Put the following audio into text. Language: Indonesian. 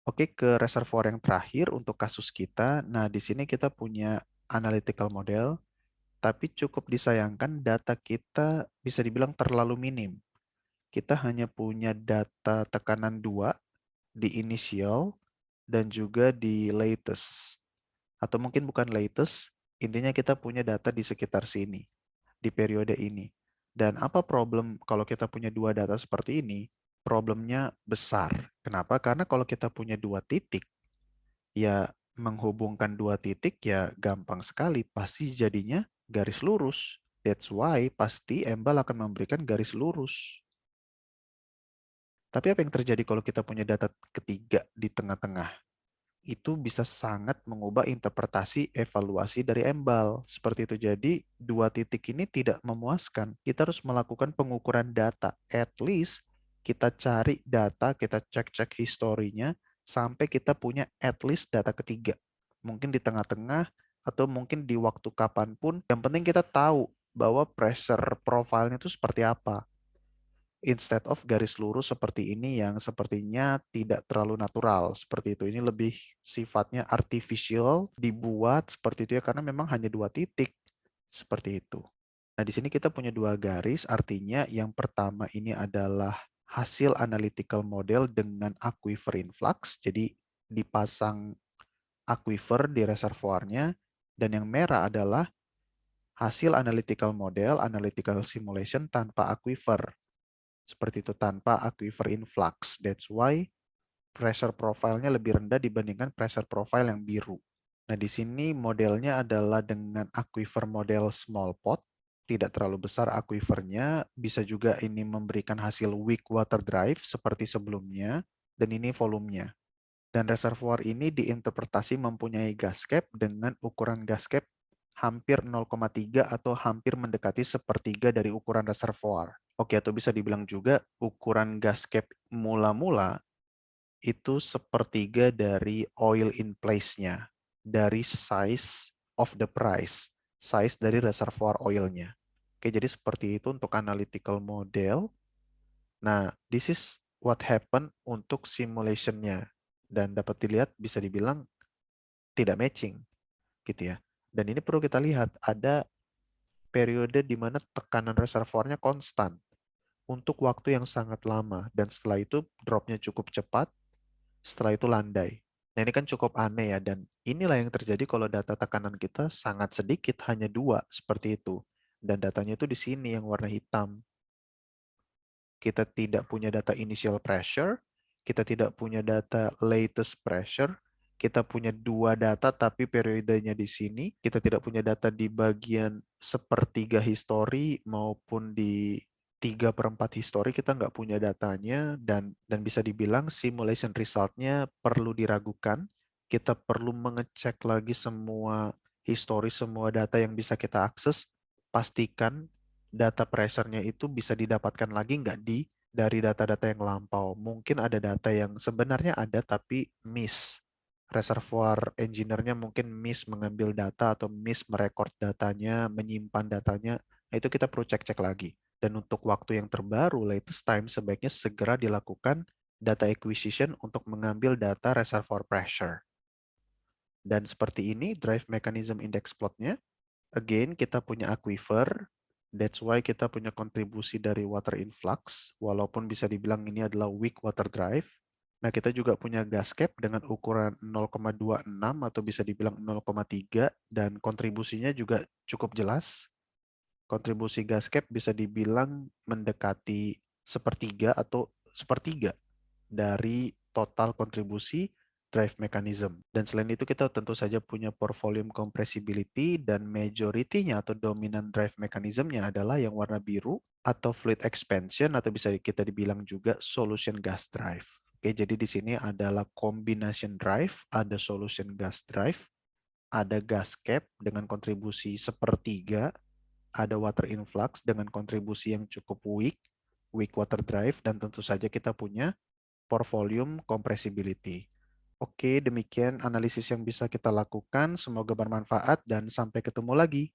Oke, ke reservoir yang terakhir untuk kasus kita. Nah, di sini kita punya analytical model, tapi cukup disayangkan data kita bisa dibilang terlalu minim. Kita hanya punya data tekanan 2 di initial dan juga di latest. Atau mungkin bukan latest, intinya kita punya data di sekitar sini, di periode ini. Dan apa problem kalau kita punya dua data seperti ini? Problemnya besar. Kenapa? Karena kalau kita punya dua titik, ya menghubungkan dua titik ya gampang sekali. Pasti jadinya garis lurus. That's why pasti Embal akan memberikan garis lurus. Tapi apa yang terjadi kalau kita punya data ketiga di tengah-tengah? Itu bisa sangat mengubah interpretasi evaluasi dari Embal. Seperti itu. Jadi, dua titik ini tidak memuaskan. Kita harus melakukan pengukuran data. At least kita cari data, kita cek-cek historinya, sampai kita punya at least data ketiga. Mungkin di tengah-tengah, atau mungkin di waktu kapanpun. Yang penting kita tahu bahwa pressure profile-nya itu seperti apa. Instead of garis lurus seperti ini yang sepertinya tidak terlalu natural seperti itu. Ini lebih sifatnya artificial, dibuat seperti itu ya karena memang hanya dua titik seperti itu. Nah, di sini kita punya dua garis, artinya yang pertama ini adalah hasil analytical model dengan aquifer influx. Jadi dipasang aquifer di reservoirnya, dan yang merah adalah hasil analytical model, analytical simulation tanpa aquifer. Seperti itu, tanpa aquifer influx. That's why pressure profile-nya lebih rendah dibandingkan pressure profile yang biru. Nah, di sini modelnya adalah dengan aquifer model small pot. Tidak terlalu besar aquifernya. Bisa juga ini memberikan hasil weak water drive seperti sebelumnya. Dan ini volumenya. Dan reservoir ini diinterpretasi mempunyai gas cap dengan ukuran gas cap hampir 0,3 atau hampir mendekati sepertiga dari ukuran reservoir. Oke, atau bisa dibilang juga ukuran gas cap mula-mula itu sepertiga dari oil in place-nya, dari size of the price, size dari reservoir oilnya. Oke, jadi seperti itu untuk analytical model. Nah, this is what happened untuk simulation-nya. Dan dapat dilihat bisa dibilang tidak matching gitu ya. Dan ini perlu kita lihat, ada periode di mana tekanan reservoirnya konstan untuk waktu yang sangat lama. Dan setelah itu dropnya cukup cepat, setelah itu landai. Nah, ini kan cukup aneh ya. Dan inilah yang terjadi kalau data tekanan kita sangat sedikit, hanya dua seperti itu. Dan datanya itu di sini yang warna hitam. Kita tidak punya data initial pressure, kita tidak punya data latest pressure, kita punya dua data tapi periodenya di sini, kita tidak punya data di bagian sepertiga histori maupun di 3/4 histori, kita nggak punya datanya, dan bisa dibilang simulation resultnya perlu diragukan. Kita perlu mengecek lagi semua histori, semua data yang bisa kita akses, pastikan data pressure-nya itu bisa didapatkan lagi nggak dari data-data yang lampau. Mungkin ada data yang sebenarnya ada tapi miss. Reservoir engineer-nya mungkin miss mengambil data atau miss merekord datanya, menyimpan datanya. Nah, itu kita perlu cek-cek lagi. Dan untuk waktu yang terbaru, latest time, sebaiknya segera dilakukan data acquisition untuk mengambil data reservoir pressure. Dan seperti ini drive mechanism index plot-nya. Again, kita punya aquifer. That's why kita punya kontribusi dari water influx, walaupun bisa dibilang ini adalah weak water drive. Nah, kita juga punya gas cap dengan ukuran 0,26 atau bisa dibilang 0,3, dan kontribusinya juga cukup jelas. Kontribusi gas cap bisa dibilang mendekati sepertiga atau sepertiga dari total kontribusi drive mechanism. Dan selain itu kita tentu saja punya pore volume compressibility, dan majority-nya atau dominan drive mechanism-nya adalah yang warna biru atau fluid expansion, atau bisa kita dibilang juga solution gas drive. Oke, jadi di sini adalah combination drive, ada solution gas drive, ada gas cap dengan kontribusi sepertiga, ada water influx dengan kontribusi yang cukup weak water drive, dan tentu saja kita punya pore volume compressibility. Oke, demikian analisis yang bisa kita lakukan. Semoga bermanfaat dan sampai ketemu lagi.